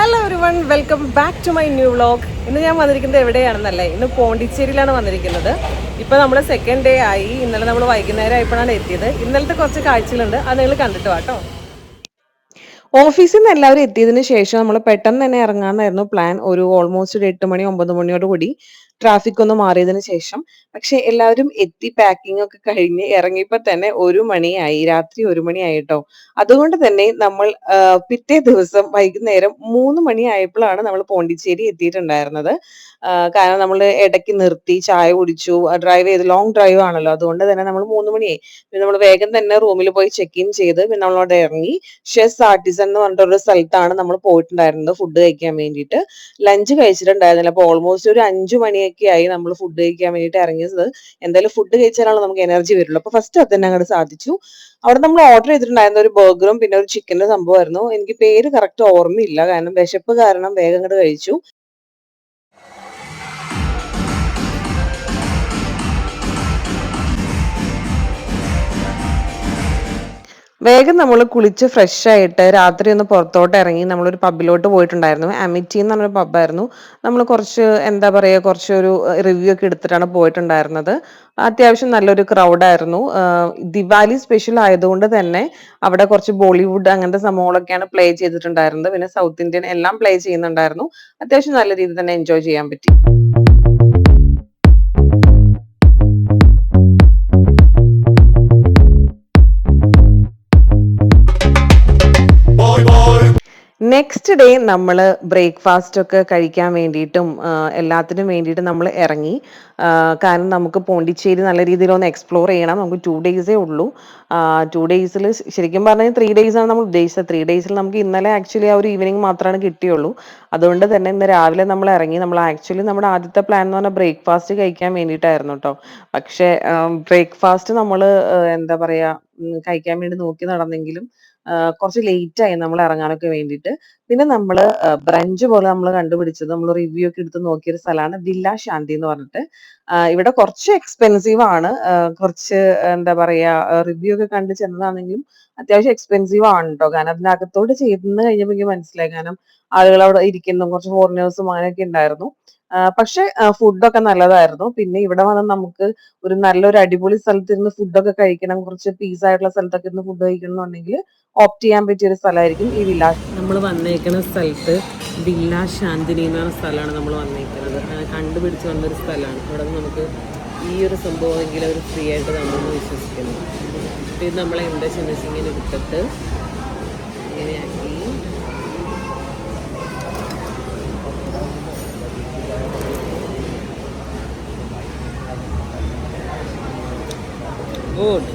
Hello everyone, welcome back to my new vlog. ഇന്ന് ഞാൻ വന്നിരിക്കുന്നത് എവിടെയാണെന്നല്ലേ, ഇന്ന് പോണ്ടിച്ചേരിയിലാണ് വന്നിരിക്കുന്നത്. ഇപ്പോൾ നമ്മൾ സെക്കൻഡ് ഡേ ആയി. ഇന്നലെ നമ്മൾ വൈകുന്നേരം ആയപ്പോഴാണ് എത്തിയത്. ഇന്നലത്തെ കുറച്ച് കാഴ്ചകളുണ്ട്, അത് നിങ്ങൾ കണ്ടിട്ട് വാട്ടോ. ഓഫീസിൽ നിന്ന് എല്ലാവരും എത്തിയതിന് ശേഷം നമ്മൾ പെട്ടെന്ന് തന്നെ ഇറങ്ങാമെന്നായിരുന്നു പ്ലാൻ. ഓൾമോസ്റ്റ് ഒരു 8 മണി 9 മണിയോട് കൂടി ട്രാഫിക് ഒന്ന് മാറിയതിന് ശേഷം. പക്ഷെ എല്ലാവരും എത്തി, പാക്കിംഗ് ഒക്കെ കഴിഞ്ഞ് ഇറങ്ങിയപ്പോൾ തന്നെ 1 മണിയായി, രാത്രി 1 മണിയായിട്ടോ. അതുകൊണ്ട് തന്നെ നമ്മൾ പിറ്റേ ദിവസം വൈകുന്നേരം 3 മണി ആയപ്പോഴാണ് നമ്മൾ പോണ്ടിച്ചേരി എത്തിയിട്ടുണ്ടായിരുന്നത്. കാരണം നമ്മൾ ഇടയ്ക്ക് നിർത്തി ചായ കുടിച്ചു, ഡ്രൈവ് ചെയ്ത്, ലോങ് ഡ്രൈവ് ആണല്ലോ, അതുകൊണ്ട് തന്നെ നമ്മൾ 3 മണിയായി. പിന്നെ നമ്മൾ വേഗം തന്നെ റൂമിൽ പോയി ചെക്ക് ഇൻ ചെയ്ത് പിന്നെ നമ്മളവിടെ ഇറങ്ങി. ഷെസ് ആർട്ടിസൺ എന്ന് പറഞ്ഞിട്ടൊരു സ്ഥലത്താണ് നമ്മൾ പോയിട്ടുണ്ടായിരുന്നത് ഫുഡ് കഴിക്കാൻ വേണ്ടിയിട്ട്. ലഞ്ച് കഴിച്ചിട്ടുണ്ടായിരുന്നില്ല. അപ്പോൾ ഓൾമോസ്റ്റ് ഒരു 5 മണിയൊക്കെ ആയി നമ്മൾ ഫുഡ് കഴിക്കാൻ വേണ്ടിയിട്ട് ഇറങ്ങിയത്. എന്തായാലും ഫുഡ് കഴിച്ചാലാണ് നമുക്ക് എനർജി വരുള്ളൂ. അപ്പോൾ ഫസ്റ്റ് അത് തന്നെ അങ്ങോട്ട് സാധിച്ചു. അവിടെ നമ്മൾ ഓർഡർ ചെയ്തിട്ടുണ്ടായിരുന്ന ഒരു ബർഗറും പിന്നെ ഒരു ചിക്കൻ്റെ സംഭവമായിരുന്നു. എനിക്ക് പേര് കറക്റ്റ് ഓർമ്മയില്ല, കാരണം വിശപ്പ് കാരണം വേഗം അങ്ങോട്ട് കഴിച്ചു. വേഗം നമ്മൾ കുളിച്ച് ഫ്രഷ് ആയിട്ട് രാത്രി ഒന്ന് പുറത്തോട്ട് ഇറങ്ങി നമ്മളൊരു പബ്ബിലോട്ട് പോയിട്ടുണ്ടായിരുന്നു. അമിറ്റി എന്ന് പറഞ്ഞൊരു പബ്ബായിരുന്നു. നമ്മൾ കുറച്ച് എന്താ പറയുക, കുറച്ചൊരു റിവ്യൂ ഒക്കെ എടുത്തിട്ടാണ് പോയിട്ടുണ്ടായിരുന്നത്. അത്യാവശ്യം നല്ലൊരു ക്രൗഡായിരുന്നു. ദിവാലി സ്പെഷ്യൽ ആയതുകൊണ്ട് തന്നെ അവിടെ കുറച്ച് ബോളിവുഡ് അങ്ങനത്തെ സംഭവങ്ങളൊക്കെയാണ് പ്ലേ ചെയ്തിട്ടുണ്ടായിരുന്നത്. പിന്നെ സൗത്ത് ഇന്ത്യൻ എല്ലാം പ്ലേ ചെയ്യുന്നുണ്ടായിരുന്നു. അത്യാവശ്യം നല്ല രീതിയിൽ തന്നെ എൻജോയ് ചെയ്യാൻ പറ്റി. നെക്സ്റ്റ് ഡേ നമ്മൾ ബ്രേക്ക്ഫാസ്റ്റ് ഒക്കെ കഴിക്കാൻ വേണ്ടിയിട്ടും എല്ലാത്തിനും വേണ്ടിയിട്ട് നമ്മൾ ഇറങ്ങി. കാരണം നമുക്ക് പോണ്ടിച്ചേരി നല്ല രീതിയിൽ ഒന്ന് എക്സ്പ്ലോർ ചെയ്യണം. നമുക്ക് 2 ഡേയ്സേ ഉള്ളൂ. 2 ഡേയ്സിൽ ശരിക്കും പറഞ്ഞാൽ 3 ഡേയ്സാണ് നമ്മൾ ഉദ്ദേശിച്ചത്. 3 ഡേയ്സിൽ നമുക്ക് ഇന്നലെ ആക്ച്വലി ആ ഒരു ഈവനിങ് മാത്രമാണ് കിട്ടിയുള്ളൂ. അതുകൊണ്ട് തന്നെ ഇന്ന് രാവിലെ നമ്മൾ ഇറങ്ങി. നമ്മൾ ആക്ച്വലി നമ്മുടെ ആദ്യത്തെ പ്ലാൻ എന്ന് പറഞ്ഞാൽ ബ്രേക്ക്ഫാസ്റ്റ് കഴിക്കാൻ വേണ്ടിയിട്ടായിരുന്നു കേട്ടോ. പക്ഷേ ബ്രേക്ക്ഫാസ്റ്റ് നമ്മൾ എന്താ പറയുക, കഴിക്കാൻ വേണ്ടി നോക്കി നടന്നെങ്കിലും കുറച്ച് ലേറ്റ് ആയി നമ്മൾ ഇറങ്ങാനൊക്കെ വേണ്ടിയിട്ട്. പിന്നെ നമ്മൾ ബ്രഞ്ച് പോലെ നമ്മൾ കണ്ടുപിടിച്ചത്, നമ്മൾ റിവ്യൂ ഒക്കെ എടുത്ത് നോക്കിയൊരു സ്ഥലമാണ് വില്ല ശാന്തി എന്ന് പറഞ്ഞിട്ട്. ഇവിടെ കുറച്ച് എക്സ്പെൻസീവ് ആണ്. കുറച്ച് എന്താ പറയാ, റിവ്യൂ ഒക്കെ കണ്ട് ചെന്നതാണെങ്കിലും അത്യാവശ്യം എക്സ്പെൻസീവ് ആണ് കേട്ടോ. കാരണം അതിന്റെ അകത്തോട്ട് ചെന്ന് കഴിഞ്ഞപ്പോൾ എനിക്ക് മനസ്സിലായി, കാരണം ആളുകൾ അവിടെ ഇരിക്കുന്നു, കുറച്ച് ഫോറിനേഴ്സും അങ്ങനെയൊക്കെ ഉണ്ടായിരുന്നു. പക്ഷെ ഫുഡൊക്കെ നല്ലതായിരുന്നു. പിന്നെ ഇവിടെ വന്ന് നമുക്ക് ഒരു നല്ലൊരു അടിപൊളി സ്ഥലത്ത് ഇരുന്ന് ഫുഡൊക്കെ കഴിക്കണം, കുറച്ച് പീസ് ആയിട്ടുള്ള സ്ഥലത്തൊക്കെ ഇരുന്ന് ഫുഡ് കഴിക്കണം എന്നുണ്ടെങ്കിൽ ഓപ്റ്റ് ചെയ്യാൻ പറ്റിയ ഒരു സ്ഥലമായിരിക്കും ഈ വില്ല. നമ്മൾ വന്നേക്കുന്ന സ്ഥലത്ത് വില്ല ശാന്തിനി എന്ന് പറഞ്ഞ സ്ഥലമാണ് നമ്മൾ വന്നേക്കുന്നത്. കണ്ടുപിടിച്ച് വന്നൊരു സ്ഥലമാണ്. അവിടെ നിന്ന് നമുക്ക് ഈ ഒരു സംഭവമെങ്കിലും അവർ ഫ്രീ ആയിട്ട് നമ്മളൊന്ന് വിശ്വസിക്കുന്നു. ഇത് നമ്മളെ എന്താ ചെന്ന് ഇങ്ങനെ എടുത്തിട്ട് ഇങ്ങനെയാക്കി ഗുഡ്.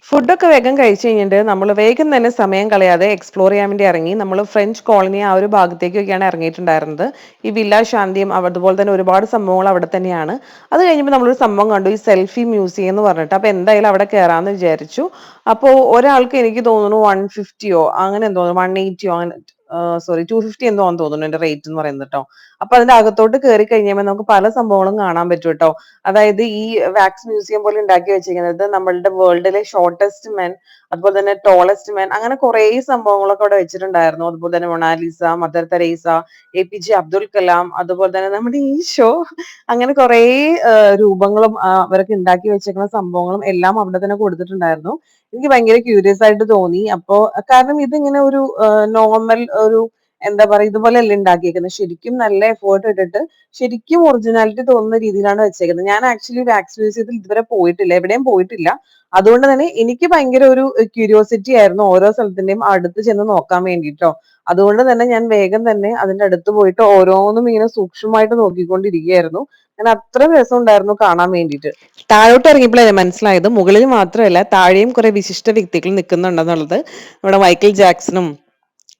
ഫുഡൊക്കെ വേഗം കഴിച്ച് കഴിഞ്ഞിട്ട് നമ്മൾ വേഗം തന്നെ സമയം കളയാതെ എക്സ്പ്ലോർ ചെയ്യാൻ വേണ്ടി ഇറങ്ങി. നമ്മൾ ഫ്രഞ്ച് കോളനി ആ ഒരു ഭാഗത്തേക്കൊക്കെയാണ് ഇറങ്ങിയിട്ടുണ്ടായിരുന്നത്. ഈ വില്ല ശാന്തിയും അതുപോലെ തന്നെ ഒരുപാട് സംഭവങ്ങൾ അവിടെ തന്നെയാണ്. അത് കഴിഞ്ഞപ്പോൾ നമ്മളൊരു സംഭവം കണ്ടു, ഈ സെൽഫി മ്യൂസിയം എന്ന് പറഞ്ഞിട്ട്. അപ്പോൾ എന്തായാലും അവിടെ കയറാമെന്ന് വിചാരിച്ചു. അപ്പോൾ ഒരാൾക്ക് എനിക്ക് തോന്നുന്നു 150യോ അങ്ങനെ എന്തോ, 180യോ അങ്ങനെ, സോറി 250 എന്തോ ആണെന്ന് തോന്നുന്നു എൻ്റെ റേറ്റ് എന്ന് പറയുന്നത് കേട്ടോ. അപ്പൊ അതിന്റെ അകത്തോട്ട് കയറി കഴിഞ്ഞാൽ നമുക്ക് പല സംഭവങ്ങളും കാണാൻ പറ്റും കേട്ടോ. അതായത് ഈ വാക്സ് മ്യൂസിയം പോലെ ഉണ്ടാക്കി വെച്ചിരിക്കുന്നത് നമ്മളുടെ വേൾഡിലെ ഷോർട്ടസ്റ്റ് മെൻ, അതുപോലെ തന്നെ ടോളസ്റ്റ് മെൻ, അങ്ങനെ കുറേ സംഭവങ്ങളൊക്കെ അവിടെ വെച്ചിട്ടുണ്ടായിരുന്നു. അതുപോലെ തന്നെ Mona Lisa, Mother Teresa, APJ Abdul Kalam, അതുപോലെ തന്നെ നമ്മുടെ ഈശോ, അങ്ങനെ കുറേ രൂപങ്ങളും അവരൊക്കെ ഉണ്ടാക്കി വെച്ചിരിക്കുന്ന സംഭവങ്ങളും എല്ലാം അവിടെ തന്നെ കൊടുത്തിട്ടുണ്ടായിരുന്നു. എനിക്ക് ഭയങ്കര ക്യൂരിയസ് ആയിട്ട് തോന്നി. അപ്പോ കാരണം ഇതിങ്ങനെ ഒരു നോർമൽ ഒരു എന്താ പറയുക, ഇതുപോലെയല്ല ഉണ്ടാക്കിയേക്കുന്നത്. ശരിക്കും നല്ല എഫേർട്ട് ഇട്ടിട്ട് ശരിക്കും ഒറിജിനാലിറ്റി തോന്നുന്ന രീതിയിലാണ് വെച്ചേക്കുന്നത്. ഞാൻ ആക്ച്വലി വാക്സ് മ്യൂസിയത്തിൽ ഇതുവരെ പോയിട്ടില്ല, എവിടെയും പോയിട്ടില്ല. അതുകൊണ്ട് തന്നെ എനിക്ക് ഭയങ്കര ഒരു ക്യൂരിയോസിറ്റി ആയിരുന്നു ഓരോ സ്ഥലത്തിന്റെയും അടുത്ത് ചെന്ന് നോക്കാൻ വേണ്ടിട്ടോ. അതുകൊണ്ട് തന്നെ ഞാൻ വേഗം തന്നെ അതിന്റെ അടുത്ത് പോയിട്ട് ഓരോന്നും ഇങ്ങനെ സൂക്ഷ്മമായിട്ട് നോക്കിക്കൊണ്ടിരിക്കുകയായിരുന്നു. ഞാൻ അത്ര രസം ഉണ്ടായിരുന്നു കാണാൻ വേണ്ടിയിട്ട്. താഴോട്ട് ഇറങ്ങിയപ്പോഴേ മനസ്സിലായത് മുകളിൽ മാത്രമല്ല താഴെയും കുറെ വിശിഷ്ട വ്യക്തികൾ നിൽക്കുന്നുണ്ടെന്നുള്ളത്. നമ്മുടെ മൈക്കിൾ ജാക്സണും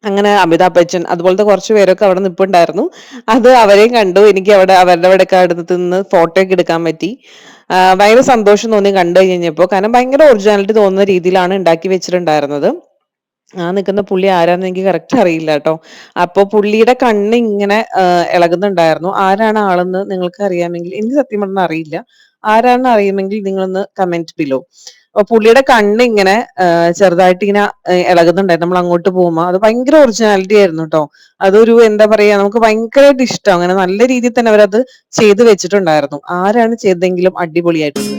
അങ്ങനെ അമിതാഭ് ബച്ചൻ അതുപോലത്തെ കുറച്ച് പേരൊക്കെ അവിടെ നിൽപ്പുണ്ടായിരുന്നു. അത് അവരെയും കണ്ടു. എനിക്ക് അവിടെ അവരുടെ അവിടെയൊക്കെ അടുത്ത് നിന്ന് ഫോട്ടോ ഒക്കെ എടുക്കാൻ പറ്റി. ഭയങ്കര സന്തോഷം തോന്നി കണ്ടു കഴിഞ്ഞപ്പോൾ. കാരണം ഭയങ്കര ഒറിജിനാലിറ്റി തോന്നുന്ന രീതിയിലാണ് ഉണ്ടാക്കി വെച്ചിട്ടുണ്ടായിരുന്നത്. നിൽക്കുന്ന പുള്ളി ആരാന്ന് എനിക്ക് കറക്റ്റ് അറിയില്ല കേട്ടോ. അപ്പൊ പുള്ളിയുടെ കണ്ണ് ഇങ്ങനെ ഇളകുന്നുണ്ടായിരുന്നു. ആരാണ് ആളെന്ന് നിങ്ങൾക്ക് അറിയാമെങ്കിൽ, എനിക്ക് സത്യം പറഞ്ഞാൽ അറിയില്ല. ആരാണെന്ന് അറിയുമെങ്കിൽ നിങ്ങളൊന്ന് കമന്റ് ബിലോ. അപ്പൊ പുള്ളിയുടെ കണ്ണ് ഇങ്ങനെ ചെറുതായിട്ട് ഇങ്ങനെ ഇളകുന്നുണ്ടായിരുന്നു നമ്മൾ അങ്ങോട്ട് പോകുമ്പോൾ. അത് ഭയങ്കര ഒറിജിനാലിറ്റി ആയിരുന്നു കേട്ടോ. അതൊരു എന്താ പറയാ, നമുക്ക് ഭയങ്കരമായിട്ട് ഇഷ്ടം. അങ്ങനെ നല്ല രീതിയിൽ തന്നെ അവരത് ചെയ്തു വെച്ചിട്ടുണ്ടായിരുന്നു. ആരാണ് ചെയ്തെങ്കിലും അടിപൊളിയായിട്ടുണ്ട്.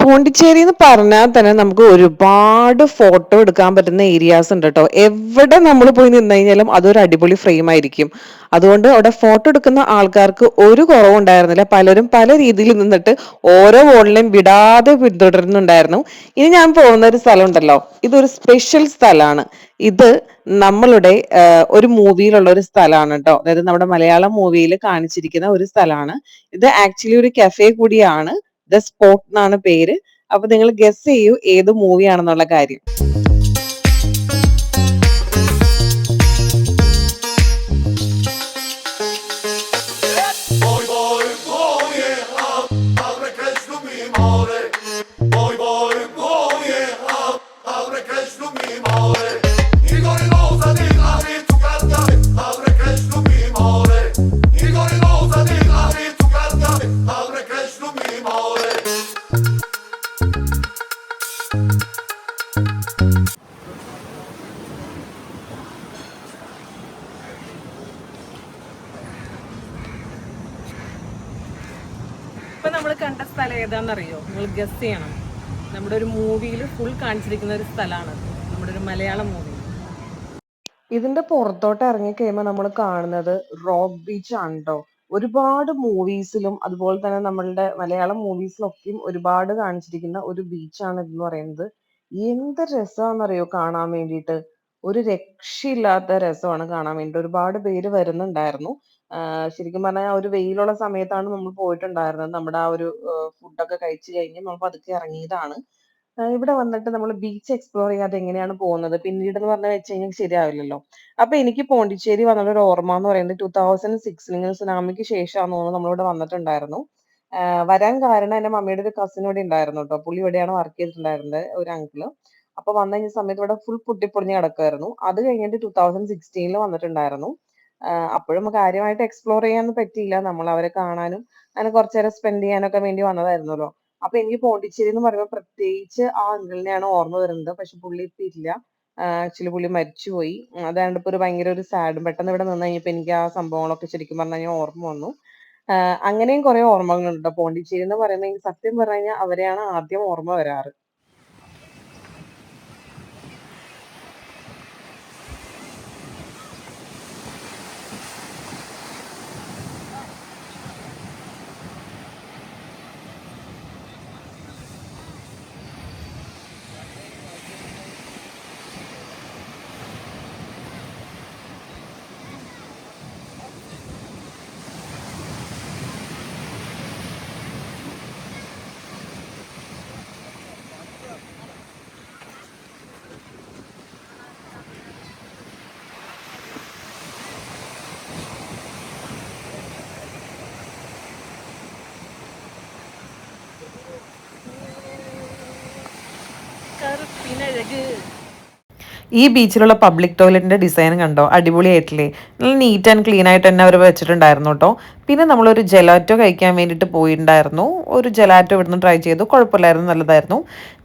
പോണ്ടിച്ചേരി എന്ന് പറഞ്ഞാൽ തന്നെ നമുക്ക് ഒരുപാട് ഫോട്ടോ എടുക്കാൻ പറ്റുന്ന ഏരിയാസ് ഉണ്ട് കേട്ടോ. എവിടെ നമ്മൾ പോയി നിന്ന് കഴിഞ്ഞാലും അതൊരു അടിപൊളി ഫ്രെയിം ആയിരിക്കും. അതുകൊണ്ട് അവിടെ ഫോട്ടോ എടുക്കുന്ന ആൾക്കാർക്ക് ഒരു കുറവും ഉണ്ടായിരുന്നില്ല. പലരും പല രീതിയിൽ നിന്നിട്ട് ഓരോ വോളിനെയും വിടാതെ പിന്തുടരുന്നുണ്ടായിരുന്നു. ഇനി ഞാൻ പോകുന്ന ഒരു സ്ഥലം ഉണ്ടല്ലോ, ഇതൊരു സ്പെഷ്യൽ സ്ഥലമാണ്. ഇത് നമ്മളുടെ ഒരു മൂവിയിലുള്ള ഒരു സ്ഥലമാണ് കേട്ടോ. അതായത് നമ്മുടെ മലയാളം മൂവിയിൽ കാണിച്ചിരിക്കുന്ന ഒരു സ്ഥലമാണ് ഇത്. ആക്ച്വലി ഒരു കഫേ കൂടിയാണ്. ദ സ്പോട്ട് എന്നാണ് പേര്. അപ്പൊ നിങ്ങൾ ഗസ് ചെയ്യൂ ഏത് മൂവിയാണെന്നുള്ള കാര്യം. ഇപ്പൊ നമ്മൾ കണ്ട സ്ഥലം ഏതാണെന്നറിയോ? നിങ്ങൾ ഗസ് ചെയ്യണം. നമ്മുടെ ഒരു മൂവിയിൽ ഫുൾ കാണിച്ചിരിക്കുന്ന ഒരു സ്ഥലമാണ്, നമ്മുടെ ഒരു മലയാളം മൂവി. ഇതിന്റെ പുറത്തോട്ട് ഇറങ്ങി കഴിയുമ്പോൾ നമ്മൾ കാണുന്നത് റോക്ക് ബീച്ച് ആണ് ട്ടോ. ഒരുപാട് മൂവീസിലും അതുപോലെ തന്നെ നമ്മളുടെ മലയാളം മൂവീസിലൊക്കെയും ഒരുപാട് കാണിച്ചിരിക്കുന്ന ഒരു ബീച്ചാണ് ഇതെന്ന് പറയുന്നത്. എന്ത് രസമാണെന്നറിയോ കാണാൻ വേണ്ടിയിട്ട്. ഒരു രക്ഷയില്ലാത്ത രസമാണ് കാണാൻ വേണ്ടി. ഒരുപാട് പേര് വരുന്നുണ്ടായിരുന്നു. ശരിക്കും പറഞ്ഞാൽ ആ ഒരു വെയിലുള്ള സമയത്താണ് നമ്മൾ പോയിട്ടുണ്ടായിരുന്നത്. നമ്മുടെ ആ ഒരു ഫുഡൊക്കെ കഴിച്ചു കഴിഞ്ഞ് നമ്മൾ പതുക്കെ ഇറങ്ങിയതാണ്. ഇവിടെ വന്നിട്ട് നമ്മൾ ബീച്ച് എക്സ്പ്ലോർ ചെയ്യാതെ എങ്ങനെയാണ് പോകുന്നത്? പിന്നീട് എന്ന് പറഞ്ഞാൽ വെച്ച് കഴിഞ്ഞാൽ ശരിയാവില്ലല്ലോ. അപ്പൊ എനിക്ക് പോണ്ടിച്ചേരി വന്നുള്ള ഒരു ഓർമ്മ എന്ന് പറയുന്നത് 2006 ഇങ്ങനെ സുനാമിക്ക് ശേഷമാണെന്ന് തോന്നുന്നു നമ്മളിവിടെ വന്നിട്ടുണ്ടായിരുന്നു. വരാൻ കാരണം എന്റെ മമ്മിയുടെ ഒരു കസിൻ ഇവിടെ ഉണ്ടായിരുന്നു കേട്ടോ. പുള്ളി ഇവിടെയാണ് വർക്ക് ചെയ്തിട്ടുണ്ടായിരുന്നത്, ഒരു അങ്കിള്. അപ്പൊ വന്നു കഴിഞ്ഞ സമയത്ത് ഇവിടെ ഫുൾ പൊട്ടിപ്പൊളിഞ്ഞ് കിടക്കുമായിരുന്നു. അത് കഴിഞ്ഞിട്ട് 2016 വന്നിട്ടുണ്ടായിരുന്നു. അപ്പോഴും കാര്യമായിട്ട് എക്സ്പ്ലോർ ചെയ്യാനൊന്നും പറ്റിയില്ല. നമ്മൾ അവരെ കാണാനും അങ്ങനെ കുറച്ചു നേരം സ്പെൻഡ് ചെയ്യാനൊക്കെ വേണ്ടി വന്നതായിരുന്നല്ലോ. അപ്പൊ എനിക്ക് പോണ്ടിച്ചേരി എന്ന് പറയുമ്പോൾ പ്രത്യേകിച്ച് ആ അങ്കിളിനെയാണ് ഓർമ്മ വരുന്നത്. പക്ഷെ പുള്ളി ഇപ്പൊ ഇല്ല. ആക്ച്വലി പുള്ളി മരിച്ചുപോയി. അതാണ്ട് ഇപ്പൊ ഒരു ഭയങ്കര ഒരു സാഡും. പെട്ടെന്ന് ഇവിടെ നിന്ന് കഴിഞ്ഞപ്പോ എനിക്ക് ആ സംഭവങ്ങളൊക്കെ ശരിക്കും പറഞ്ഞു കഴിഞ്ഞാൽ ഓർമ്മ വന്നു. അങ്ങനെയും കുറെ ഓർമ്മകളുണ്ട് ട്ടോ. പോണ്ടിച്ചേരി എന്ന് പറയുമ്പോൾ എനിക്ക് സത്യം പറഞ്ഞു കഴിഞ്ഞാൽ അവരെയാണ് ആദ്യം ഓർമ്മ വരാറ്. ഈ ബീച്ചിലുള്ള പബ്ലിക് ടോയ്ലറ്റിന്റെ ഡിസൈൻ കണ്ടോ? അടിപൊളിയായിട്ടില്ലേ? നല്ല നീറ്റ് ആൻഡ് ക്ലീൻ ആയിട്ട് തന്നെ അവർ വെച്ചിട്ടുണ്ടായിരുന്നു കേട്ടോ. പിന്നെ നമ്മളൊരു ജെലാറ്റോ കഴിക്കാൻ വേണ്ടിയിട്ട് പോയിട്ടുണ്ടായിരുന്നു. ഒരു ജെലാറ്റോ ഇവിടുന്ന് ട്രൈ ചെയ്തു. കുഴപ്പമില്ലായിരുന്നു, നല്ലതായിരുന്നു.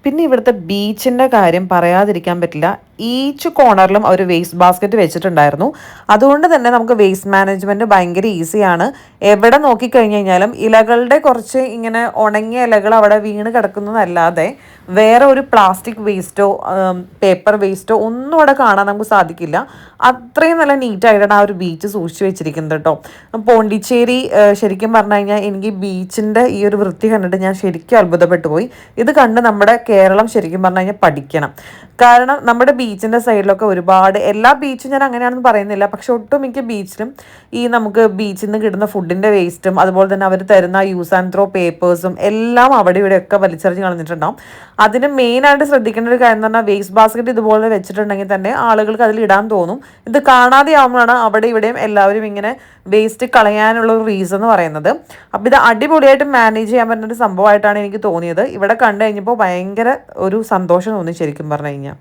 പിന്നെ ഇവിടുത്തെ ബീച്ചിൻ്റെ കാര്യം പറയാതിരിക്കാൻ പറ്റില്ല. ഈച്ച് കോർണറിലും അവർ വേസ്റ്റ് ബാസ്ക്കറ്റ് വെച്ചിട്ടുണ്ടായിരുന്നു. അതുകൊണ്ട് തന്നെ നമുക്ക് വേസ്റ്റ് മാനേജ്മെൻറ്റ് ഭയങ്കര ഈസിയാണ്. എവിടെ നോക്കിക്കഴിഞ്ഞ് കഴിഞ്ഞാലും ഇലകളുടെ കുറച്ച് ഇങ്ങനെ ഉണങ്ങിയ ഇലകൾ അവിടെ വീണ് കിടക്കുന്നതല്ലാതെ വേറെ ഒരു പ്ലാസ്റ്റിക് വേസ്റ്റോ പേപ്പർ വേസ്റ്റോ ഒന്നും അവിടെ കാണാൻ നമുക്ക് സാധിക്കില്ല. അത്രയും നല്ല നീറ്റായിട്ടാണ് ആ ഒരു ബീച്ച് സൂക്ഷിച്ചു വെച്ചിരിക്കുന്നത് കേട്ടോ. പോണ്ടിച്ചേരി ശരിക്കും പറഞ്ഞു കഴിഞ്ഞാൽ എനിക്ക് ബീച്ചിൻ്റെ ഈ ഒരു വൃത്തി കണ്ടിട്ട് ഞാൻ ശരിക്കും അത്ഭുതപ്പെട്ടു പോയി. ഇത് കണ്ട് നമ്മുടെ കേരളം ശരിക്കും പറഞ്ഞു കഴിഞ്ഞാൽ പഠിക്കണം. കാരണം നമ്മുടെ ബീച്ചിൻ്റെ സൈഡിലൊക്കെ ഒരുപാട്, എല്ലാ ബീച്ചും ഞാൻ അങ്ങനെയാണെന്ന് പറയുന്നില്ല, പക്ഷെ ഒട്ടുമിക്ക ബീച്ചിലും ഈ നമുക്ക് ബീച്ചിൽ നിന്ന് കിട്ടുന്ന ഫുഡിൻ്റെ വേസ്റ്റും അതുപോലെ തന്നെ അവർ തരുന്ന യൂസ് ആൻഡ് ത്രോ പേപ്പേഴ്സും എല്ലാം അവിടെ ഇവിടെയൊക്കെ വലിച്ചെറിഞ്ഞ് കളഞ്ഞിട്ടുണ്ടാവും. അതിന് മെയിനായിട്ട് ശ്രദ്ധിക്കേണ്ട ഒരു കാര്യം എന്ന് പറഞ്ഞാൽ വേസ്റ്റ് ബാസ്ക്കറ്റ് ഇതുപോലെ വെച്ചിട്ടുണ്ടെങ്കിൽ തന്നെ ആളുകൾക്ക് അതിൽ ഇടാൻ തോന്നും. ഇത് കാണാതെ ആവുമ്പോഴാണ് അവിടെ ഇവിടെയും എല്ലാവരും ഇങ്ങനെ വേസ്റ്റ് കളയാനുള്ള ഒരു റീസൺ എന്ന് പറയുന്നത്. അപ്പോൾ ഇത് അടിപൊളിയായിട്ട് മാനേജ് ചെയ്യാൻ പറ്റുന്ന ഒരു സംഭവമായിട്ടാണ് എനിക്ക് തോന്നിയത്. ഇവിടെ കണ്ടു കഴിഞ്ഞപ്പോൾ ഭയങ്കര ഒരു സന്തോഷം തോന്നി ശരിക്കും പറഞ്ഞു കഴിഞ്ഞാൽ.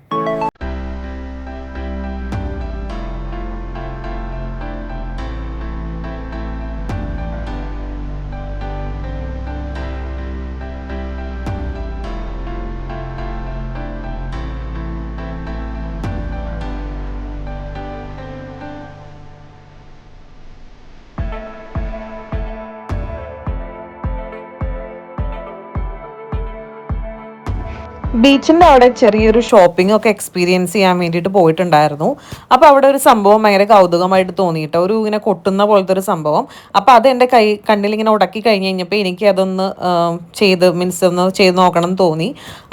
ബീച്ചിൻ്റെ അവിടെ ചെറിയൊരു ഷോപ്പിംഗ് ഒക്കെ എക്സ്പീരിയൻസ് ചെയ്യാൻ വേണ്ടിയിട്ട് പോയിട്ടുണ്ടായിരുന്നു. അപ്പോൾ അവിടെ ഒരു സംഭവം ഭയങ്കര കൗതുകമായിട്ട് തോന്നിയിട്ട്, ഒരു ഇങ്ങനെ കൊട്ടുന്ന പോലത്തെ ഒരു സംഭവം. അപ്പോൾ അത് എൻ്റെ കണ്ണിൽ ഇങ്ങനെ ഉടക്കി കഴിഞ്ഞ് കഴിഞ്ഞപ്പോൾ എനിക്ക് അതൊന്ന് ഒന്ന് ചെയ്ത് നോക്കണം എന്ന് തോന്നി.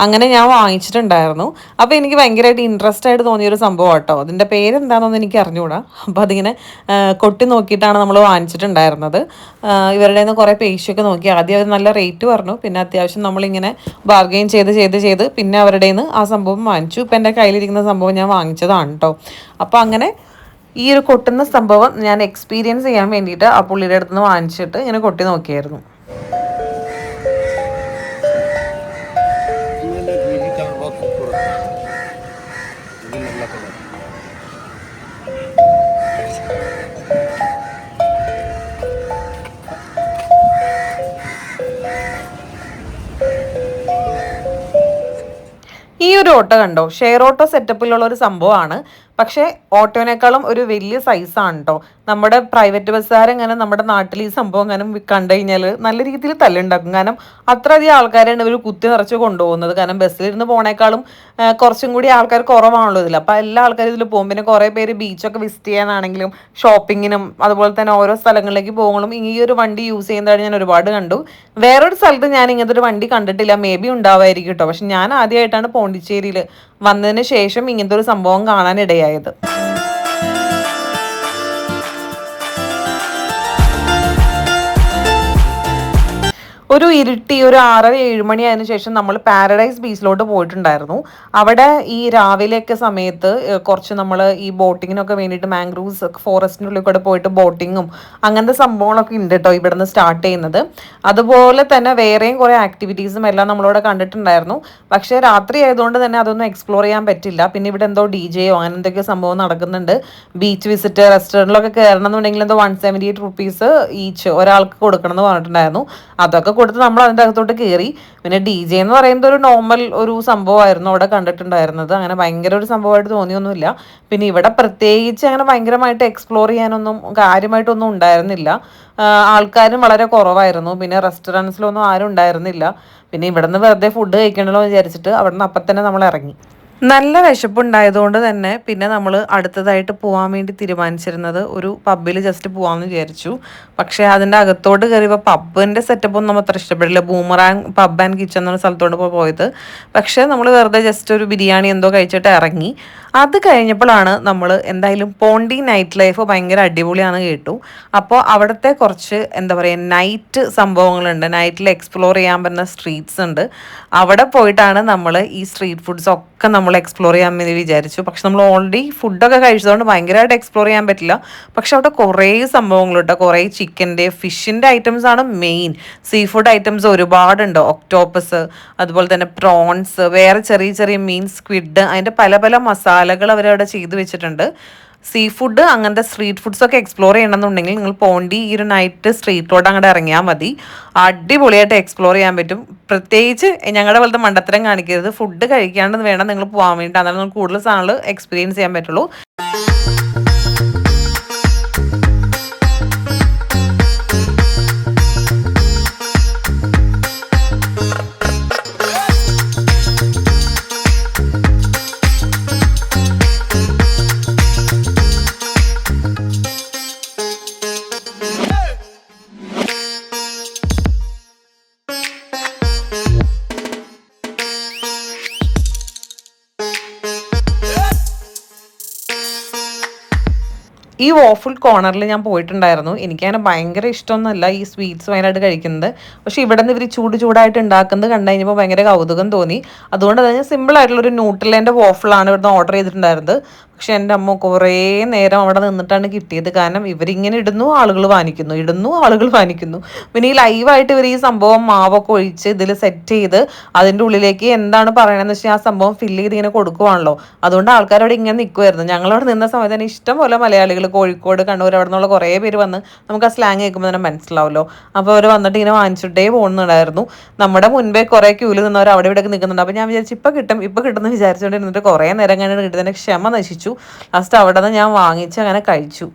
അങ്ങനെ ഞാൻ വാങ്ങിച്ചിട്ടുണ്ടായിരുന്നു. അപ്പോൾ എനിക്ക് ഭയങ്കരമായിട്ട് ഇൻട്രസ്റ്റ് ആയിട്ട് തോന്നിയൊരു സംഭവം കേട്ടോ. അതിൻ്റെ പേരെന്താണെന്നൊന്നും എനിക്ക് അറിഞ്ഞുകൂടാ. അപ്പോൾ അതിങ്ങനെ കൊട്ടി നോക്കിയിട്ടാണ് നമ്മൾ വാങ്ങിച്ചിട്ടുണ്ടായിരുന്നത്. ഇവരുടെ നിന്ന് കുറേ പേശിയൊക്കെ നോക്കി. ആദ്യം അവർ നല്ല റേറ്റ് പറഞ്ഞു. പിന്നെ അത്യാവശ്യം നമ്മളിങ്ങനെ ബാർഗെയിൻ ചെയ്ത് പിന്നെ അവരുടെ നിന്ന് ആ സംഭവം വാങ്ങിച്ചു. ഇപ്പം എൻ്റെ കയ്യിലിരിക്കുന്ന സംഭവം ഞാൻ വാങ്ങിച്ചതാണ് കേട്ടോ. അപ്പോൾ അങ്ങനെ ഈ ഒരു കൊട്ടുന്ന സംഭവം ഞാൻ എക്സ്പീരിയൻസ് ചെയ്യാൻ വേണ്ടിയിട്ട് ആ പുള്ളിയുടെ അടുത്ത് നിന്ന് വാങ്ങിച്ചിട്ട് ഇങ്ങനെ കൊട്ടി നോക്കിയായിരുന്നു. ഈ ഒരു ഓട്ടോ കണ്ടോ, ഷെയർ ഓട്ടോ സെറ്റപ്പിലുള്ള ഒരു സംഭവമാണ്. പക്ഷേ ഓട്ടോനേക്കാളും ഒരു വലിയ സൈസാണ് കേട്ടോ. നമ്മുടെ പ്രൈവറ്റ് ബസ്സുകാരെങ്ങനെ നമ്മുടെ നാട്ടിൽ ഈ സംഭവം എങ്ങനെ കണ്ടു കഴിഞ്ഞാൽ നല്ല രീതിയിൽ തല്ലുണ്ടാക്കും. കാരണം അത്രയധികം ആൾക്കാരാണ് ഇവർ കുത്തി നിറച്ച് കൊണ്ടുപോകുന്നത്. കാരണം ബസ്സിലിരുന്ന് പോണേക്കാളും കുറച്ചും കൂടി ആൾക്കാർ കുറവാണല്ലോ ഇതിൽ. അപ്പോൾ എല്ലാ ആൾക്കാരും ഇതിൽ പോകും. പിന്നെ കുറേ പേര് ബീച്ചൊക്കെ വിസിറ്റ് ചെയ്യാനാണെങ്കിലും ഷോപ്പിങ്ങിനും അതുപോലെ തന്നെ ഓരോ സ്ഥലങ്ങളിലേക്ക് പോകുമ്പോഴും ഈ ഒരു വണ്ടി യൂസ് ചെയ്യുന്നതായിട്ട് ഞാൻ ഒരുപാട് കണ്ടു. വേറൊരു സ്ഥലത്ത് ഞാൻ ഇങ്ങനത്തെ ഒരു വണ്ടി കണ്ടിട്ടില്ല. മേ ബി ഉണ്ടാവായിരിക്കും കേട്ടോ. പക്ഷെ ഞാൻ ആദ്യമായിട്ടാണ് പോണ്ടിച്ചേരിയിൽ വന്നതിന് ശേഷം ഇങ്ങനത്തെ ഒരു സംഭവം കാണാനിടയായത്. ഒരു ഇരുട്ടി ഒരു 6-7 മണി ആയതിനു ശേഷം നമ്മൾ പാരഡൈസ് ബീച്ചിലോട്ട് പോയിട്ടുണ്ടായിരുന്നു. അവിടെ ഈ രാവിലെയൊക്കെ സമയത്ത് കുറച്ച് നമ്മൾ ഈ ബോട്ടിങ്ങിനൊക്കെ വേണ്ടിയിട്ട് മാംഗ്രൂവ്സ് ഫോറസ്റ്റിൻ്റെ ഉള്ളിൽ കൂടെ പോയിട്ട് ബോട്ടിങ്ങും അങ്ങനത്തെ സംഭവങ്ങളൊക്കെ ഉണ്ട് കേട്ടോ ഇവിടെ നിന്ന് സ്റ്റാർട്ട് ചെയ്യുന്നത്. അതുപോലെ തന്നെ വേറെയും കുറേ ആക്ടിവിറ്റീസും എല്ലാം നമ്മളിവിടെ കണ്ടിട്ടുണ്ടായിരുന്നു. പക്ഷേ രാത്രി ആയതുകൊണ്ട് തന്നെ അതൊന്നും എക്സ്പ്ലോർ ചെയ്യാൻ പറ്റില്ല. പിന്നെ ഇവിടെ എന്തോ DJയോ അങ്ങനെ എന്തൊക്കെയോ സംഭവം നടക്കുന്നുണ്ട്. ബീച്ച് വിസിറ്റ് റെസ്റ്റോറൻറ്റിലൊക്കെ കയറണം എന്നുണ്ടെങ്കിൽ എന്തോ 178 റുപ്പീസ് ഈച്ച് ഒരാൾക്ക് കൊടുക്കണം എന്ന് പറഞ്ഞിട്ടുണ്ടായിരുന്നു. അതൊക്കെ കൊടുത്ത് നമ്മൾ അതിൻ്റെ അകത്തോട്ട് കയറി. പിന്നെ DJ എന്ന് പറയുന്നത് ഒരു നോർമൽ ഒരു സംഭവമായിരുന്നു അവിടെ കണ്ടിട്ടുണ്ടായിരുന്നത്. അങ്ങനെ ഭയങ്കര ഒരു സംഭവമായിട്ട് തോന്നിയൊന്നുമില്ല. പിന്നെ ഇവിടെ പ്രത്യേകിച്ച് അങ്ങനെ ഭയങ്കരമായിട്ട് എക്സ്പ്ലോർ ചെയ്യാനൊന്നും കാര്യമായിട്ടൊന്നും ഉണ്ടായിരുന്നില്ല. ആൾക്കാരും വളരെ കുറവായിരുന്നു. പിന്നെ റെസ്റ്റോറൻറ്റ്സിലൊന്നും ആരും ഉണ്ടായിരുന്നില്ല. പിന്നെ ഇവിടെ നിന്ന് വെറുതെ ഫുഡ് കഴിക്കണമല്ലോ എന്ന് വിചാരിച്ചിട്ട് അവിടെ നിന്ന് അപ്പം തന്നെ നമ്മൾ ഇറങ്ങി. നല്ല വിശപ്പുണ്ടായതുകൊണ്ട് തന്നെ പിന്നെ നമ്മൾ അടുത്തതായിട്ട് പോകാൻ വേണ്ടി തീരുമാനിച്ചിരുന്നത് ഒരു പബ്ബിൽ ജസ്റ്റ് പോകാമെന്ന് വിചാരിച്ചു. പക്ഷേ അതിൻ്റെ അകത്തോട്ട് കയറിയപ്പോൾ പബ്ബിൻ്റെ സെറ്റപ്പൊന്നും നമ്മൾ അത്ര ഇഷ്ടപ്പെടില്ല. ബൂമറാങ് പബ് ആൻഡ് കിച്ചൺ എന്ന സ്ഥലത്തോട്ട് പോയത്. പക്ഷേ നമ്മൾ വെറുതെ ജസ്റ്റ് ഒരു ബിരിയാണി എന്തോ കഴിച്ചിട്ട് ഇറങ്ങി. അത് കഴിഞ്ഞപ്പോഴാണ് നമ്മൾ എന്തായാലും പോണ്ടി നൈറ്റ് ലൈഫ് ഭയങ്കര അടിപൊളിയാണെന്ന് കേട്ടു. അപ്പോൾ അവിടുത്തെ കുറച്ച് എന്താ പറയുക നൈറ്റ് സംഭവങ്ങളുണ്ട്. നൈറ്റിൽ എക്സ്പ്ലോർ ചെയ്യാൻ പറ്റുന്ന സ്ട്രീറ്റ്സ് ഉണ്ട്. അവിടെ പോയിട്ടാണ് നമ്മൾ ഈ സ്ട്രീറ്റ് ഫുഡ്സ് ഒക്കെ നമ്മൾ എക്സ്പ്ലോർ ചെയ്യാൻ വേണ്ടി വിചാരിച്ചു. പക്ഷെ നമ്മൾ ഓൾറെഡി ഫുഡൊക്കെ കഴിച്ചതുകൊണ്ട് ഭയങ്കരമായിട്ട് എക്സ്പ്ലോർ ചെയ്യാൻ പറ്റില്ല. പക്ഷെ അവിടെ കുറേ സംഭവങ്ങളുണ്ട്. കുറേ ചിക്കൻ്റെ ഫിഷിൻ്റെ ഐറ്റംസ് ആണ് മെയിൻ. സീ ഫുഡ് ഐറ്റംസ് ഒരുപാടുണ്ട്. ഒക്ടോപ്പസ്, അതുപോലെ തന്നെ പ്രോൺസ്, വേറെ ചെറിയ ചെറിയ മീൻ, സ്ക്വിഡ്, അതിൻ്റെ പല പല മസാലകൾ അവരവിടെ ചെയ്ത് വെച്ചിട്ടുണ്ട്. സീ ഫുഡ് അങ്ങനത്തെ സ്ട്രീറ്റ് ഫുഡ്സ് ഒക്കെ എക്സ്പ്ലോർ ചെയ്യണമെന്നുണ്ടെങ്കിൽ നിങ്ങൾ പോണ്ടി ഈ ഒരു നൈറ്റ് സ്ട്രീറ്റ് റോഡ് അങ്ങോട്ട് ഇറങ്ങിയാൽ മതി. അടിപൊളിയായിട്ട് എക്സ്പ്ലോർ ചെയ്യാൻ പറ്റും. പ്രത്യേകിച്ച് ഞങ്ങളുടെ പോലത്തെ മണ്ടത്തരം കാണിക്കരുത്. ഫുഡ് കഴിക്കാണ്ട് വേണം നിങ്ങൾ പോകാൻ വേണ്ടിയിട്ട്. അതാണ് നിങ്ങൾക്ക് കൂടുതൽ സാധനങ്ങൾ എക്സ്പീരിയൻസ് ചെയ്യാൻ പറ്റുള്ളൂ. ഈ വോഫിൾ കോർണറിൽ ഞാൻ പോയിട്ടുണ്ടായിരുന്നു. എനിക്കങ്ങനെ ഭയങ്കര ഇഷ്ടമൊന്നുമല്ല ഈ സ്വീറ്റ്സ് ഭയങ്കരമായിട്ട് കഴിക്കുന്നത്. പക്ഷേ ഇവിടെ നിന്ന് ഇവർ ചൂടായിട്ട് ഉണ്ടാക്കുന്നത് കണ്ടു കഴിഞ്ഞപ്പോൾ ഭയങ്കര കൗതുകം തോന്നി. അതുകൊണ്ട് തന്നെ സിമ്പിൾ ആയിട്ടുള്ളൊരു ന്യൂട്രലേൻ്റെ വോഫിളാണ് ഇവിടുന്ന് ഓർഡർ ചെയ്തിട്ടുണ്ടായിരുന്നത്. പക്ഷെ എൻ്റെ അമ്മ കുറേ നേരം അവിടെ നിന്നിട്ടാണ് കിട്ടിയത്. കാരണം ഇവരിങ്ങനെ ഇടുന്നു, ആളുകൾ വാങ്ങിക്കുന്നു. പിന്നെ ഈ ലൈവായിട്ട് ഇവർ ഈ സംഭവം മാവൊക്കെ ഒഴിച്ച് ഇതിൽ സെറ്റ് ചെയ്ത് അതിൻ്റെ ഉള്ളിലേക്ക് എന്താണ് പറയണമെന്ന് വെച്ചാൽ ആ സംഭവം ഫില്ല് ചെയ്ത് ഇങ്ങനെ കൊടുക്കുവാണല്ലോ. അതുകൊണ്ട് ആൾക്കാർ അവിടെ ഇങ്ങനെ നിൽക്കുമായിരുന്നു. ഞങ്ങളവിടെ നിന്ന സമയത്ത് തന്നെ ഇഷ്ടം പോലെ മലയാളികൾ, കോഴിക്കോട്, കണ്ണൂർ, അവിടെ നിന്നുള്ള കുറേ പേര് വന്ന്, നമുക്ക് ആ സ്ലാങ് കേൾക്കുമ്പോൾ തന്നെ മനസ്സിലാവുമല്ലോ. അപ്പോൾ അവർ വന്നിട്ട് ഇങ്ങനെ വാങ്ങിച്ചിട്ടേ പോകുന്നുണ്ടായിരുന്നു. നമ്മുടെ മുൻപേ കുറേ ക്യൂല് നിന്നവർ അവിടെ ഇവിടെ നിൽക്കുന്നുണ്ട്. അപ്പോൾ ഞാൻ വിചാരിച്ചു ഇപ്പം കിട്ടുമെന്ന് വിചാരിച്ചുകൊണ്ടിരുന്നിട്ട് കുറേ നേരം കഴിഞ്ഞിട്ട് കിട്ടുന്നതിന് ക്ഷമ നശിച്ചു. ലാസ്റ്റ് അവിടെ നിന്ന് ഞാൻ വാങ്ങിച്ച് അങ്ങനെ കഴിച്ചു.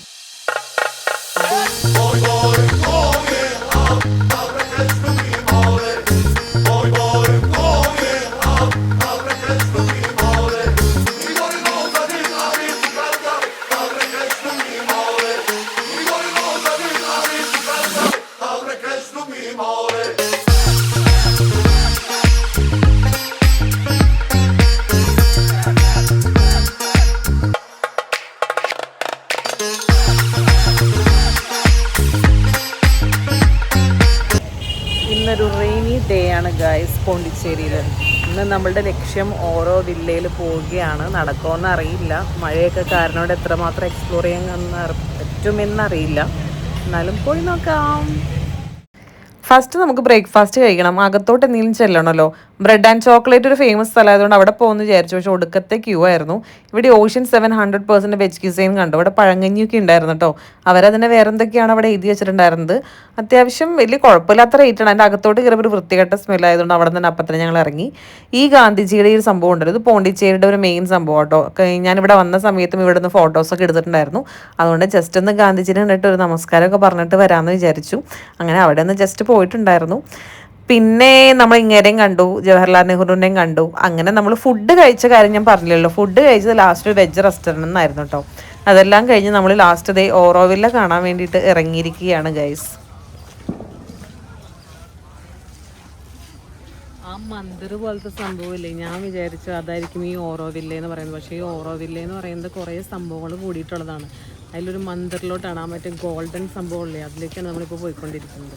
ഇന്നൊരു റെയിനി ഡേ ആണ് ഗൈസ് പോണ്ടിച്ചേരിയിൽ. ഇന്ന് നമ്മളുടെ ലക്ഷ്യം ഓരോ വില്ലയിൽ പോവുകയാണ്. നടക്കുമെന്ന് അറിയില്ല. മഴയൊക്കെ കാരണം ഇവിടെ എത്രമാത്രം എക്സ്പ്ലോർ ചെയ്യാൻ പറ്റുമെന്നറിയില്ല. എന്നാലും പോയി നോക്കാം. ഫസ്റ്റ് നമുക്ക് ബ്രേക്ക്ഫാസ്റ്റ് കഴിക്കണം. അകത്തോട്ട് എന്തെങ്കിലും ചെല്ലണമല്ലോ. ബ്രെഡ് ആൻഡ് ചോക്ലേറ്റ് ഒരു ഫേമസ് സ്ഥലമായതുകൊണ്ട് അവിടെ പോകുമെന്ന് വിചാരിച്ചു. പക്ഷേ ഒടുക്കത്തെ ക്യൂ ആയിരുന്നു. ഇവിടെ ഓഷ്യൻ 700% വെജ് ക്യൂസൈൻ കണ്ടു. അവിടെ പഴങ്കഞ്ഞിയൊക്കെ ഉണ്ടായിരുന്നു കേട്ടോ. അവരതിനെ വേറെ എന്തൊക്കെയാണ് അവിടെ എഴുതി വെച്ചിട്ടുണ്ടായിരുന്നത്. അത്യാവശ്യം വലിയ കുഴപ്പമില്ലാത്ത റേറ്റാണ്. അതിൻ്റെ അകത്തോട്ട് കയറിയപ്പോൾ ഒരു വൃത്തികെട്ട സ്മെല്ലായതുകൊണ്ട് അവിടെ തന്നെ അപ്പം തന്നെ ഞങ്ങൾ ഇറങ്ങി. ഈ ഗാന്ധിജിയുടെ ഈ ഒരു സംഭവം ഉണ്ടല്ലോ, ഇത് പോണ്ടിച്ചേരിയുടെ ഒരു മെയിൻ സംഭവം കേട്ടോ. ഞാനിവിടെ വന്ന സമയത്തും ഇവിടെ നിന്ന് ഫോട്ടോസൊക്കെ എടുത്തിട്ടുണ്ടായിരുന്നു. അതുകൊണ്ട് ജസ്റ്റ് ഒന്ന് ഗാന്ധിജിനെ കണ്ടിട്ട് ഒരു നമസ്കാരമൊക്കെ പറഞ്ഞിട്ട് വരാമെന്ന് വിചാരിച്ചു. അങ്ങനെ അവിടെ ഒന്ന് ജസ്റ്റ് പോയിട്ടുണ്ടായിരുന്നു. പിന്നെ നമ്മൾ ഇങ്ങേരെയും കണ്ടു, ജവഹർലാൽ നെഹ്റുവിനെയും കണ്ടു. അങ്ങനെ നമ്മൾ ഫുഡ് കഴിച്ച കാര്യം ഞാൻ പറഞ്ഞില്ലല്ലോ. ഫുഡ് കഴിച്ചത് ലാസ്റ്റ് വെജ് റെസ്റ്റോറൻറ്റിൽ നിന്നായിരുന്നു കേട്ടോ. അതെല്ലാം കഴിഞ്ഞ് നമ്മൾ ലാസ്റ്റ് ഡേ ഓറോവില്ല കാണാൻ വേണ്ടിയിട്ട് ഇറങ്ങിയിരിക്കുകയാണ് ഗൈസ്. ആ മന്ദിർ പോലത്തെ സംഭവമില്ലേ, ഞാൻ വിചാരിച്ചു അതായിരിക്കും ഈ ഓറോവില്ല എന്ന് പറയുന്നത്. പക്ഷേ ഈ ഓറോവില്ല എന്ന് പറയുന്നത് കുറേ സംഭവങ്ങൾ കൂടിയിട്ടുള്ളതാണ്. അതിലൊരു മന്ദിറിലോട്ടാണ് ആ മറ്റേ ഗോൾഡൻ സംഭവമില്ലേ, അതിലേക്കാണ് നമ്മളിപ്പോൾ പോയിക്കൊണ്ടിരിക്കുന്നത്.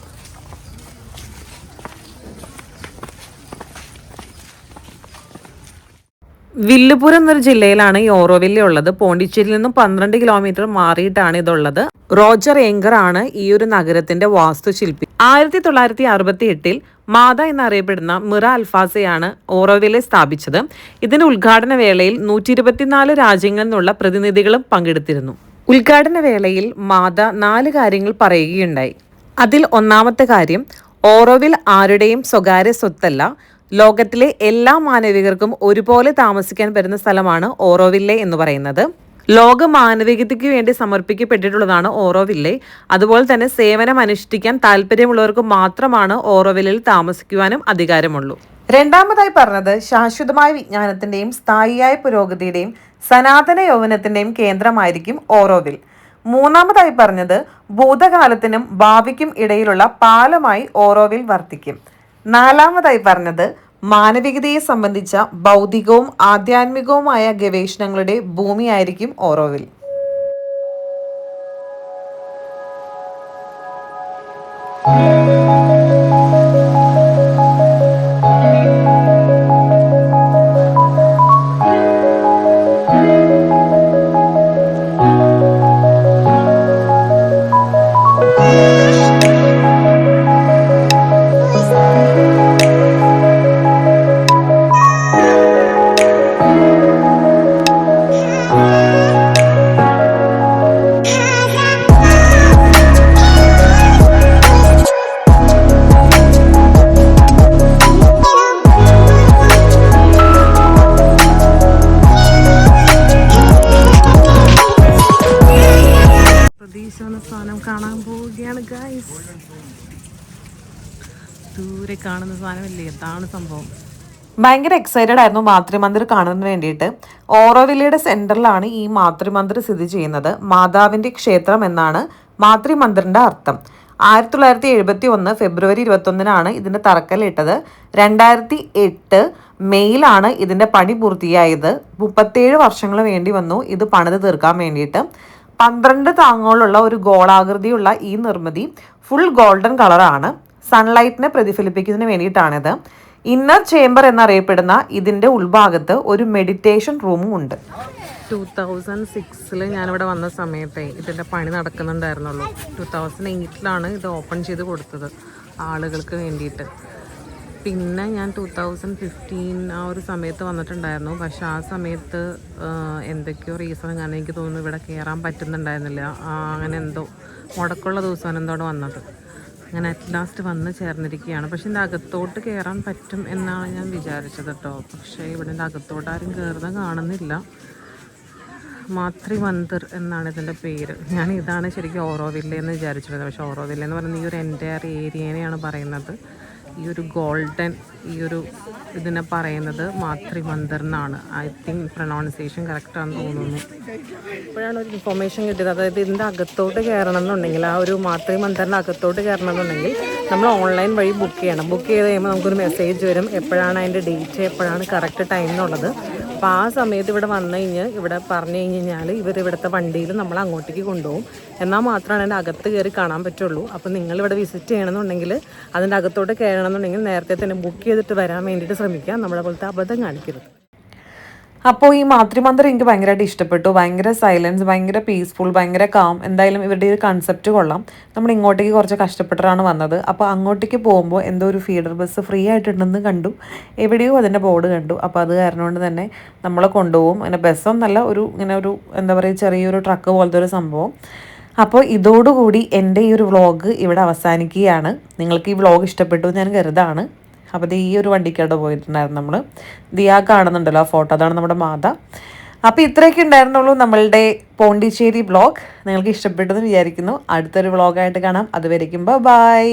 വില്ലുപുരം എന്നൊരു ജില്ലയിലാണ് ഈ ഓറോവില്ല ഉള്ളത്. പോണ്ടിച്ചേരിയിൽ നിന്നും 12 കിലോമീറ്റർ മാറിയിട്ടാണ് ഇതുള്ളത്. റോജർ ഏങ്കർ ആണ് ഈ ഒരു നഗരത്തിന്റെ വാസ്തുശില്പി. 1968 മാത എന്നറിയപ്പെടുന്ന മിറ അൽഫാസയാണ് ഓറോവില്ലെ സ്ഥാപിച്ചത്. ഇതിന്റെ ഉദ്ഘാടന വേളയിൽ 124 രാജ്യങ്ങളിൽ നിന്നുള്ള പ്രതിനിധികളും പങ്കെടുത്തിരുന്നു. ഉദ്ഘാടന വേളയിൽ മാത 4 കാര്യങ്ങൾ പറയുകയുണ്ടായി. അതിൽ ഒന്നാമത്തെ കാര്യം, ഓറോവിൽ ആരുടെയും സ്വകാര്യ സ്വത്തല്ല. ലോകത്തിലെ എല്ലാ മാനവികർക്കും ഒരുപോലെ താമസിക്കാൻ പറ്റുന്ന സ്ഥലമാണ് ഓറോവില്ലെ എന്ന് പറയുന്നത്. ലോക മാനവികതയ്ക്ക് വേണ്ടി സമർപ്പിക്കപ്പെട്ടിട്ടുള്ളതാണ് ഓറോവില്ലെ. അതുപോലെ തന്നെ സേവനം അനുഷ്ഠിക്കാൻ താല്പര്യമുള്ളവർക്ക് മാത്രമാണ് ഓറോവില്ലിൽ താമസിക്കുവാനും അധികാരമുള്ളൂ. രണ്ടാമതായി പറഞ്ഞത്, ശാശ്വതമായ വിജ്ഞാനത്തിന്റെയും സ്ഥായിയായ പുരോഗതിയുടെയും സനാതന യൗവനത്തിന്റെയും കേന്ദ്രമായിരിക്കും ഓറോവിൽ. മൂന്നാമതായി പറഞ്ഞത്, ഭൂതകാലത്തിനും ഭാവിക്കും ഇടയിലുള്ള പാലമായി ഓറോവിൽ വർത്തിക്കും. നാലാമതായി പറഞ്ഞത്, മാനവികതയെ സംബന്ധിച്ച ബൗദ്ധികവും ആധ്യാത്മികവുമായ ഗവേഷണങ്ങളുടെ ഭൂമിയായിരിക്കും ഓറോവിൽ. ദൂരെ കാണുന്ന സാധനമല്ലേ, അതാണ് സംഭവം. ഭയങ്കര എക്സൈറ്റഡ് ആയിരുന്നു മാതൃമന്ദിർ കാണുന്നതിന് വേണ്ടിയിട്ട്. ഓറോവില്ലയുടെ സെൻറ്ററിലാണ് ഈ മാതൃമന്ദിർ സ്ഥിതി ചെയ്യുന്നത്. മാതാവിൻ്റെ ക്ഷേത്രം എന്നാണ് മാതൃമന്ദിറിൻ്റെ അർത്ഥം. 1971 ഫെബ്രുവരി 21 ഇതിൻ്റെ തറക്കല്ലിട്ടത്. 2008 മെയ്യിലാണ് ഇതിൻ്റെ പണി പൂർത്തിയായത്. 37 വർഷങ്ങൾ വേണ്ടി വന്നു ഇത് പണിത് തീർക്കാൻ വേണ്ടിയിട്ട്. 12 താങ്ങുകളുള്ള ഒരു ഗോളാകൃതിയുള്ള ഈ നിർമ്മിതി ഫുൾ ഗോൾഡൻ കളറാണ്. സൺലൈറ്റിനെ പ്രതിഫലിപ്പിക്കുന്നതിന് വേണ്ടിയിട്ടാണിത്. ഇന്നർ ചേംബർ എന്നറിയപ്പെടുന്ന ഇതിൻ്റെ ഉൾഭാഗത്ത് ഒരു മെഡിറ്റേഷൻ റൂമും ഉണ്ട്. 2006 ഞാനിവിടെ വന്ന സമയത്തെ ഇതിൻ്റെ പണി നടക്കുന്നുണ്ടായിരുന്നുള്ളൂ. 2008 ഇത് ഓപ്പൺ ചെയ്ത് കൊടുത്തത് ആളുകൾക്ക് വേണ്ടിയിട്ട്. പിന്നെ ഞാൻ 2015 ആ ഒരു സമയത്ത് വന്നിട്ടുണ്ടായിരുന്നു. പക്ഷെ ആ സമയത്ത് എന്തൊക്കെയോ റീസൺ കാരണം എനിക്ക് തോന്നുന്നു ഇവിടെ കയറാൻ പറ്റുന്നുണ്ടായിരുന്നില്ല. അങ്ങനെ എന്തോ മുടക്കമുള്ള ദിവസമാണ് എന്തോടെ വന്നത്. അങ്ങനെ അറ്റ് ലാസ്റ്റ് വന്ന് ചേർന്നിരിക്കുകയാണ്. പക്ഷെ ഇതിൻ്റെ അകത്തോട്ട് കയറാൻ പറ്റും എന്നാണ് ഞാൻ വിചാരിച്ചത് കേട്ടോ. പക്ഷേ ഇവിടെ അകത്തോട്ട് ആരും കയറുന്നത് കാണുന്നില്ല. മാതൃമന്ദിർ എന്നാണ് ഇതിൻ്റെ പേര്. ഞാൻ ഇതാണ് ശരിക്കും ഓറോവില്ല എന്ന് വിചാരിച്ചിരുന്നത്. പക്ഷേ ഓറോവില്ല എന്ന് പറയുന്നത് ഈ ഒരു എൻ്റയർ ഏരിയനെയാണ് പറയുന്നത്. ഈ ഒരു ഗോൾഡൻ ഈ ഒരു ഇതിനെ പറയുന്നത് മാതൃമന്ദിർ എന്നാണ്. ഐ തിങ്ക് പ്രൊനൗൺസിയേഷൻ കറക്റ്റാണെന്ന് തോന്നുന്നു. ഇപ്പോഴാണ് ഒരു ഇൻഫോർമേഷൻ കിട്ടിയത്. അതായത് ഇതിൻ്റെ അകത്തോട്ട് കയറണം എന്നുണ്ടെങ്കിൽ, ആ ഒരു മാതൃമന്ദിറിൻ്റെ അകത്തോട്ട് കയറണം എന്നുണ്ടെങ്കിൽ നമ്മൾ ഓൺലൈൻ വഴി ബുക്ക് ചെയ്യണം. ബുക്ക് ചെയ്ത് കഴിയുമ്പോൾ നമുക്കൊരു മെസ്സേജ് വരും എപ്പോഴാണ് അതിൻ്റെ ഡേറ്റ്, എപ്പോഴാണ് കറക്റ്റ് ടൈം എന്നുള്ളത്. അപ്പോൾ ആ സമയത്ത് ഇവിടെ വന്നു കഴിഞ്ഞ് ഇവിടെ പറഞ്ഞു കഴിഞ്ഞാൽ ഇവിടുത്തെ വണ്ടിയിൽ നമ്മൾ അങ്ങോട്ടേക്ക് കൊണ്ടുപോകും. എന്നാൽ മാത്രമാണ് അതിൻ്റെ അകത്ത് കയറി കാണാൻ പറ്റുള്ളൂ. അപ്പോൾ നിങ്ങളിവിടെ വിസിറ്റ് ചെയ്യണമെന്നുണ്ടെങ്കിൽ, അതിൻ്റെ അകത്തോട്ട് കയറണമെന്നുണ്ടെങ്കിൽ നേരത്തെ തന്നെ ബുക്ക് ചെയ്തിട്ട് വരാൻ വേണ്ടിയിട്ട് ശ്രമിക്കുക. നമ്മളെ പോലത്തെ അബദ്ധം കാണിക്കരുത്. അപ്പോൾ ഈ മാതൃമന്ദിർ എനിക്ക് ഭയങ്കരമായിട്ട് ഇഷ്ടപ്പെട്ടു. ഭയങ്കര സൈലൻസ്, ഭയങ്കര പീസ്ഫുൾ, ഭയങ്കര കാം. എന്തായാലും ഇവരുടെ ഒരു കൺസെപ്റ്റ് കൊള്ളാം. നമ്മൾ ഇങ്ങോട്ടേക്ക് കുറച്ച് കഷ്ടപ്പെട്ടിട്ടാണ് വന്നത്. അപ്പോൾ അങ്ങോട്ടേക്ക് പോകുമ്പോൾ എന്തോ ഒരു ഫീഡർ ബസ് ഫ്രീ ആയിട്ടുണ്ടെന്ന് കണ്ടു. എവിടെയോ അതിൻ്റെ ബോർഡ് കണ്ടു. അപ്പോൾ അത് കാരണം കൊണ്ട് തന്നെ നമ്മളെ കൊണ്ടുപോകും. അങ്ങനെ ബസ്സൊന്നല്ല, ഇങ്ങനെ ഒരു എന്താ പറയുക, ചെറിയൊരു ട്രക്ക് പോലത്തെ ഒരു സംഭവം. അപ്പോൾ ഇതോടുകൂടി എൻ്റെ ഈ ഒരു വ്ളോഗ് ഇവിടെ അവസാനിക്കുകയാണ്. നിങ്ങൾക്ക് ഈ വ്ളോഗ് ഇഷ്ടപ്പെട്ടു ഞാൻ കരുതാണ്. അപ്പോൾ ഇത് ഈ ഒരു വണ്ടിക്കവിടെ പോയിട്ടുണ്ടായിരുന്നു നമ്മൾ. ദിയാ കാണുന്നുണ്ടല്ലോ ആ ഫോട്ടോ, അതാണ് നമ്മുടെ മാത. അപ്പോൾ ഇത്രയൊക്കെ ഉണ്ടായിരുന്നുള്ളൂ നമ്മളുടെ പോണ്ടിച്ചേരി വ്ളോഗ്. നിങ്ങൾക്ക് ഇഷ്ടപ്പെട്ടെന്ന് വിചാരിക്കുന്നു. അടുത്തൊരു വ്ളോഗായിട്ട് കാണാം. അതുവരേക്കും ബൈ.